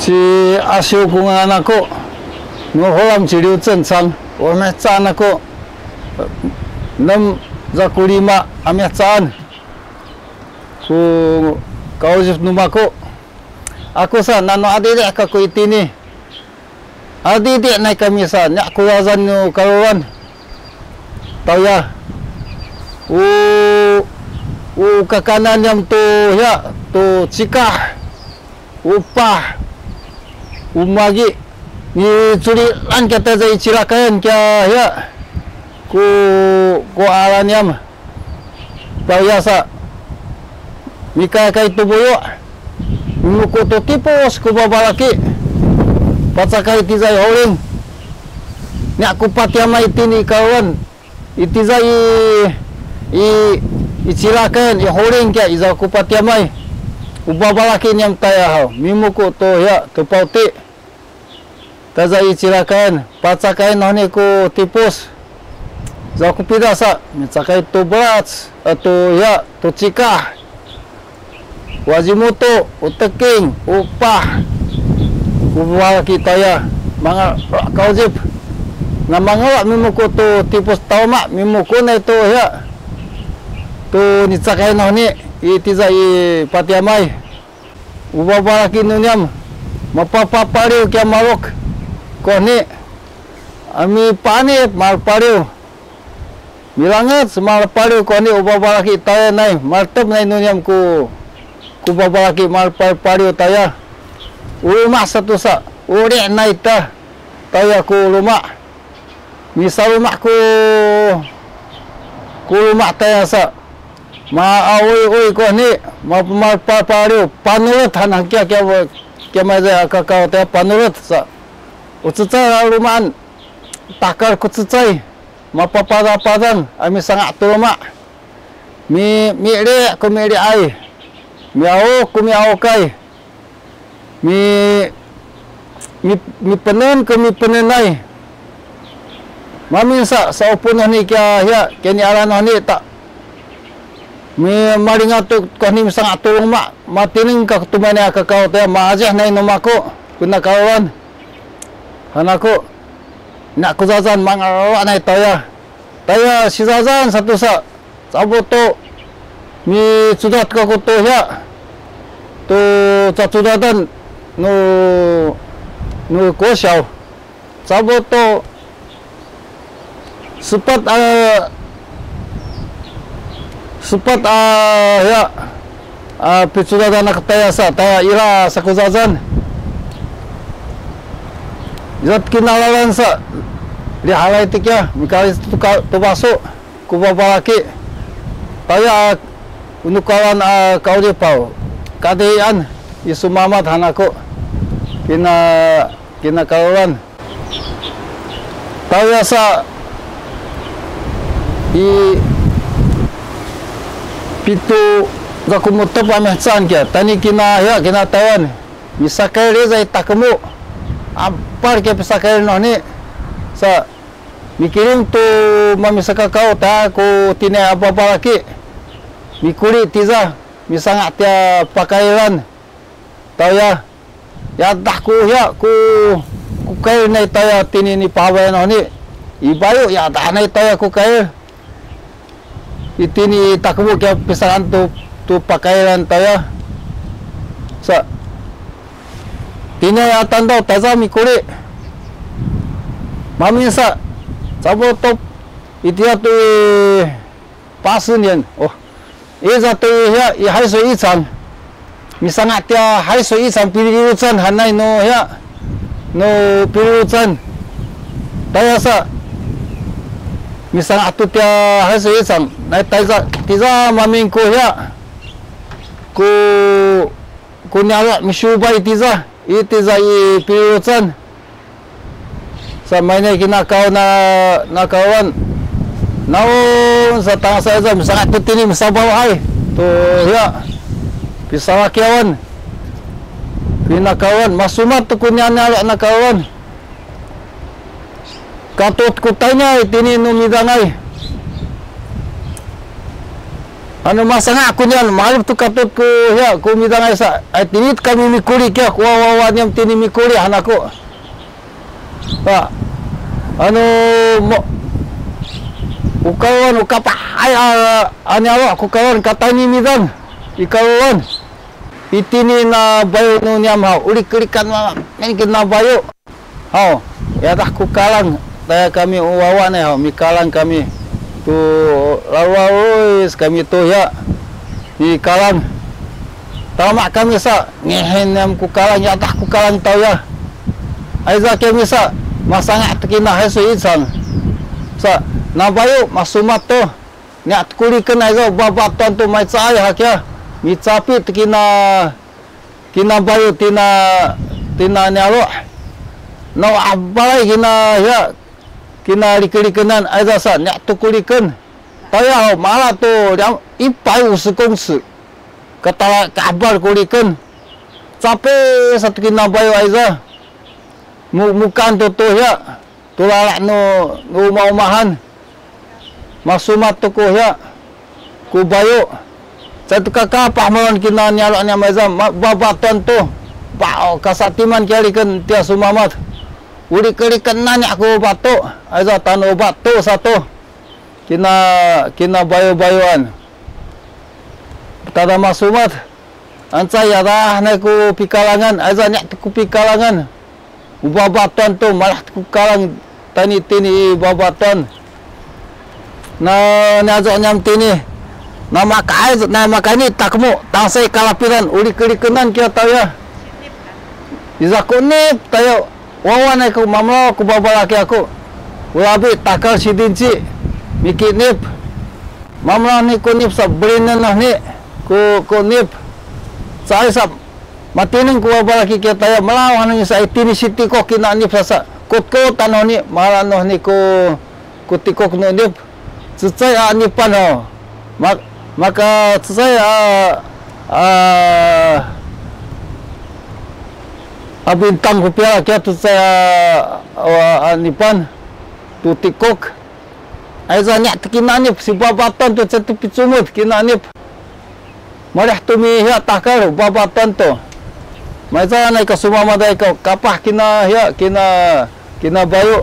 是阿修公安那个，我后来去留正常，我们站那个，za kulima amya tsaan ku kaujif numako aku sa nano adide ka ko itini adide nai kami sa nya ku wazan nu kawan tauya u kakanan yang tu ya tu cikah upah umagi ni curi an kata zai cirakan kya ya ku alanyam biasa mika kai tubuyo muko to tipos ku babalaki patsakai tizai holing ni aku patiama itini kawan itizai icirakan i holing kya iza ku patiamai ubabalaki nyam taya mimuko to ya to pauti tazai icirakan patsakai noni ku tipos za ku pidasa mitsakai to brats atau ya to cikah wajimuto uteking upah ubah kita ya mga kaujip na mga mimuko to tipos tauma mimuko na ito ya to nitsakai noni itiza i patiamay ubah baraki nunyam mapapapariw kya marok koni ami panip marpariw milangat semal pariw koni ubah baraki taya nai martep nai nunyam ku babalaki mal pariw taya rumah satu sa uri nai ta taya ku rumah misal rumah ku rumah taya sa ma awi koni mal pariw panurut hanang kya maza kakao taya panurut sa utsitsai rumahan takar kutsitsai mapapada-padan ami sangat tulma mi re ku mi ai miau ku miau kai mi penen ku mi penenai mami sa upun ni kya ya keni aran ni tak mi maringa tu kani sangat tulma matining ka tumane ka kau te maajah nai nomako kuna kawan hanaku nak kuzazan mangawa nai taya si zazan satu sa saboto mi sudah ka ko to ya to catudadan no ko xiao saboto sepat ya picudadan nak taya sa taya ira sa kuzazan zat kinalalan sa di halai tikya mikali tu baso ku babalaki taya unukawan kau di pau kadean isu mamat hanako kina kawan taya sa i pitu zakumuto pamehsan kya tani kina tawan misakai reza itakemu apar ke pesakai noni sa mikirim tu mamisaka kau ta ku tine apa lagi mikuli tiza misanga tia pakairan taya ya dah ku kai nai taya tini ni pawai noni ibayu ya dah nai taya ku kai itini takbu ke pesangan tu pakairan taya sa tine ya tanda taza mikuli mami sa saboto itia tu 80年 oh iza tu ya i haiso ichang misanga tia haiso ichang piliruchan hanai no ya no piliruchan taya sa misanga tu tia haiso ichang nai taiza tiza mamin ko ya ku nyala misubai tiza itiza i piliruchan sa mainnya kina kau na kawan naon sa tanga sa izam sangat tutini masabaw ay to ya pisawa kiawan kina kawan masumat to kunya na kawan katot ko tanya itini numidangay anu masanga aku nian malum tu katut ku ya ku midang aisa tinit kami mikuri kia ku wawan yang tini mikuri anakku pak anu mo ukawan ukapa ay ani alo aku kawan katani midang ikawan itini na bayu nu nyam ha ulik-ulikan men kena bayu ha ya dah ku kalang taya kami wawan ha mi kalang kami tu lawas kami tu ya di kalang tamak kami sa ngehen yang ku kalang ya dah ku kalang tau ya aiza kami sa masanga tekina hesu insang sa nabayu masumat tu nyak kulikan aiza babatan tu mai saya hak ya mi capi tekina kina bayu tina nyalo no abalai kina ya kina likilikenan aiza sa nyak tu kulikan taya malah tu yang ipai usukongsu kata kabar kulikan capek satu kina bayu aiza mukan tu ya tulala no umah-umahan maksumat tu ya ku bayu satu kakak pahmalan kina nyalaknya aiza babatan tu bau kasatiman kalikan tia sumamat ulik-ulikan nanya aku batu aiza tanu batu satu kina bayu-bayuan tada masumat ancai ada naku pikalangan aiza nyak ku pikalangan babatan tu malah ku kalang tani tini babatan na nyazok nyam tini nama kani takmu tangsai kalapiran ulik-ulikenan kia tahu ya iza kunip tayo wawan aku mamlo ku babalaki aku ulabi takal sidinci mikir nip mamlo ni kunip sa berinan lah ni ku nip saya sab matinin ku babalaki kia tayo melawan ni sa itini siti ko kina nip sasa kutko tano ni malah noh ni ku tikok no nip cecai anipan ho maka cecai bintang ko pia kia tu saya anipan tu tikok aiza nyak kina nip si babatan tu satu picumut kina nip marah tu mi ya takar babatan tu maiza nai ka sumama dai ka kapah kina ya kina bayu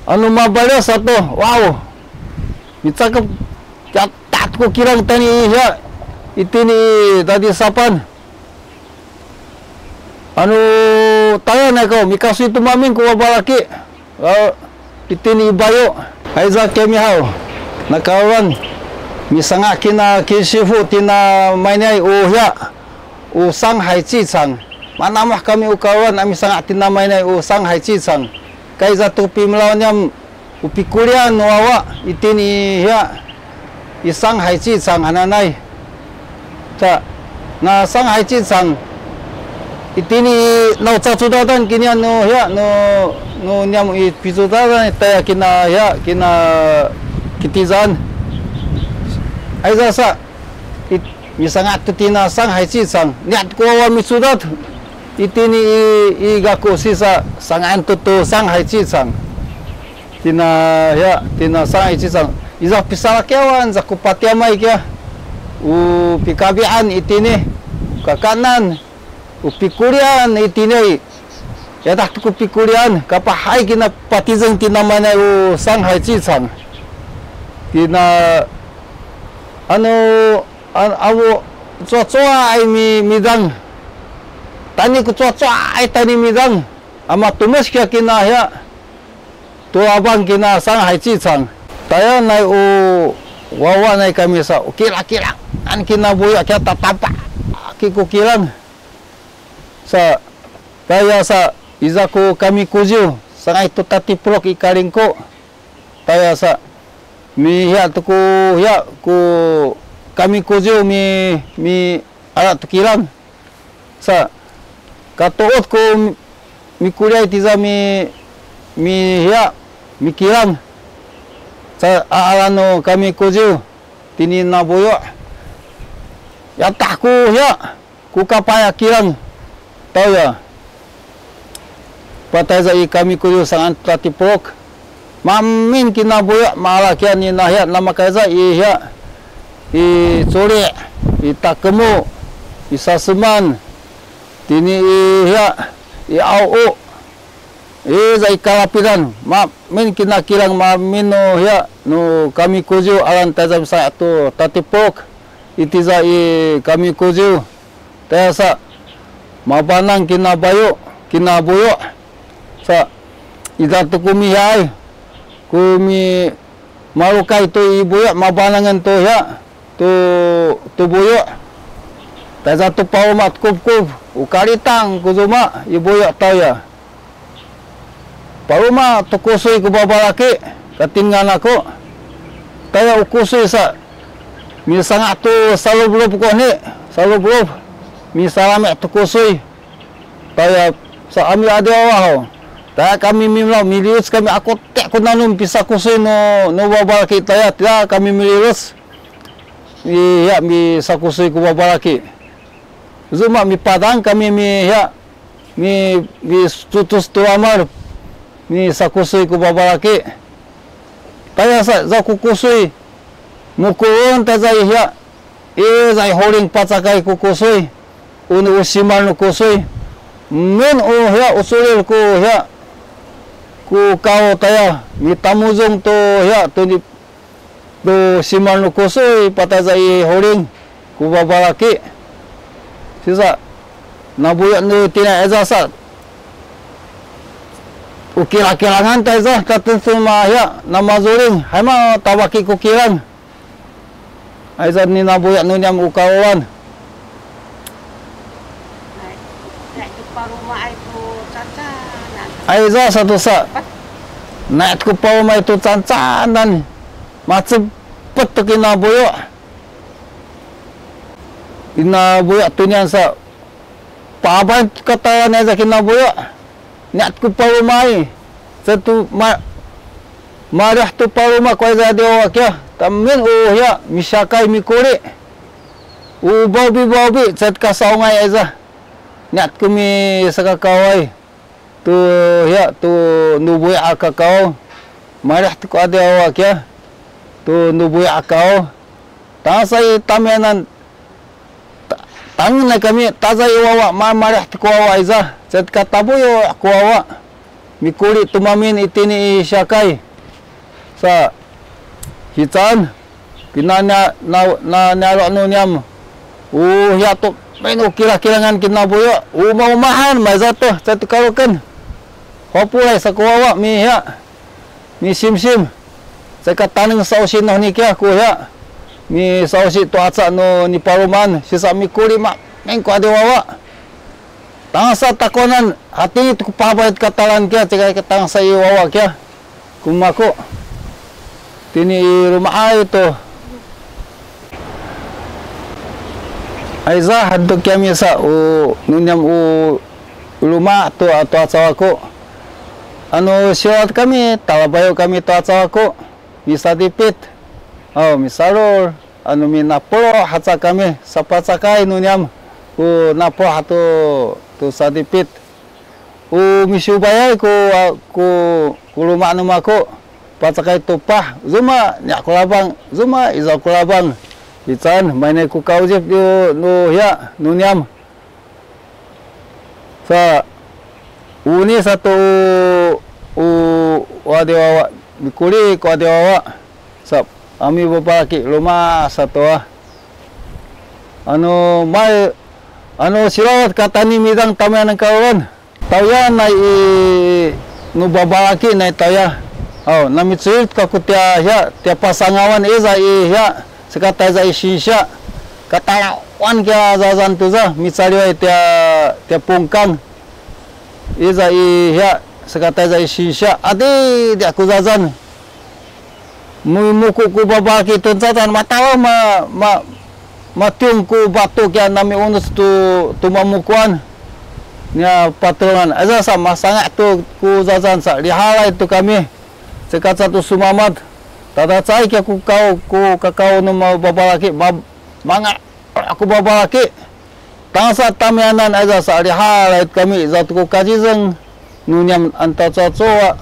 anu mabalyo satu wow mitsa ka tat ko kirang tani ya itini tadi sapan anu tayo na ko mikasu itu maming ko babalaki itini bayo aiza kemi hau nakawan misanga kina kisifu tina mainai uhya usang haici sang manamah kami ukawan ami sanga tina mainai usang haici sang kaiza tupi melawannya upi kulian wawa itini ya isang haici sang hananai ta na sang haici sang itini no cacudan kini no ya no nyam picudan taya kina ya kina kitizan aiza sa misanga tutina sang haici sang nyat ko wa misudat itini igaku sisa sang antutu sang haici sang tina ya tina sang haici sang iza pisala kewan zaku patiamai kia u pikabian itini kakanan upikulian itini ya dah tu upikulian kapahai kina patizeng tina mana u sang haici sang kina awu cuaca ai midang tani ku cuaca ai tani midang ama tumes kia kina ya tu abang kina sang haici sang taya nai u wawa nai kami sa kira-kira an kina buya kia tatapa kiku kilang sa taya sa izaku kami kuziu sangai tu tati prok ikaringko taya sa mi ya tuku ya ku kami kuziu mi alat tu kilang sa katoot ko mi kuliah tiza mi ya mi kilang sa alano kami kuziu tini naboyo ya tak ku ya ku kapaya kilang tahu ya patay za kami kuziu sangan tati prok mamin kinabuya malah kia ni nahya nama kaza iya i curi, i takemu, i saseman, tini i au, zai kalapiran, ma min kina kilang ma mino ya no kami kuju alan tazam sa tu tatipok, itiza i kami kuju, tayasa mabanang kina bayo, kina buyo, sa ida tu kumi hai, kumi malukai tu ibu ya mabanangan tu ya tu buyo, tayasa tu paumat kup ukaritang kuzuma ibu ya tau ya. Paruma tu kusui ku babalaki katingan aku taya ukusui sa mi sangat tu selalu belum ko ni selalu belum mi salame tu kusui taya sa ami ada awah taya kami mimlau milius kami aku tek ku nanum pisa kusui no babalaki taya tidak kami milius ya mi sakusui ku babalaki zuma mi padang kami mi tutus tu amar ni sakusui ku babalaki taya za kukusui mukuun ta zai ya zai holding pacakai kukusui unu usiman kusui min ya usulil ku ya ku kau taya mi tamuzung tu ya tu ni do siman kusui pata zai holding ku babalaki sisa nabuyak nu tina ezasa ukila-kilangan taizah katun semua ya nama zuring hama tabaki kukilang aizah ni nabuyak nunyam ukawan aizah satu sa naik ku paruma itu cancanan macam petuk ina buyak tunyan sa paban katayan aizah kina buyak niat ku parumai satu marah tu paruma ko za dewa kya tamin ya misakai mikuri babi set ka saungai aza niat ku mi sakakawai tu ya tu nubui akakau marah tu ko dewa kya tu nubui akau tasai tamenan tangna kami tazai wawa marah tu ko aza set katabu yo kuawa mikuli tumamin itini syakai sa hitan kinanya na nalo nunyam ya tu menu kira-kirangan kinabuyo mau-mahan mazato set kalukan hopulai sakuawa mi ya mi sim sekataneng sausin no nikya ku ya mi sausi tu atsa no ni paruman sisa mikuli mak mengko adewawa tangsa takonan hati itu kupabait katalan kya cika tangsa iwawa kya kumaku tini rumah itu aiza haddo kya misa nunyam rumah tu atau acawaku anu siwat kami talabayo kami tu acawaku bisa dipit misalur anu minapolo hatsa kami sapacakai nunyam napo hatu tu sadipit misubaya ku rumah numaku pacakai tupah zuma nyak kulabang zuma iza kulabang ican maine ku kaujip yo no ya nunyam sa uni satu wadewa mikuli ku wadewa sa ami bapaki rumah satu anu silawat katani midang tamayan ng kawan tawya na nubabalaki na tawya namitsuit kakutia ya tia pasangawan iza ya sekata iza isisya katalawan kya zazan tuza mitsaliwa tia pungkang iza ya sekata iza isisya adi dia kuzazan muku ku babalaki tunsatan matawa matiung ku batu kya nami unus tu mamukuan nya patronan aza sama sangat tu ku zazan sa lihala itu kami sekat satu sumamat tada cai kya ku kakau no babalaki manga aku babalaki tangsa tamianan aza sa lihala itu kami zat ku kajizeng nunyam anta cacoa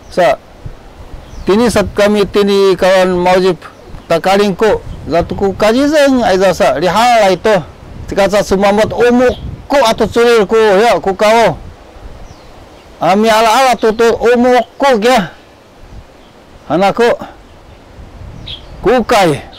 sa tini sat kami tini kawan maujib takalingku Zatu ku kajizeng ai zasa lihal itu. Tikasa sumamot umuk ku atau sulir ku ya ku kau. Ami ala tutu umuk ku ya. Anakku kukai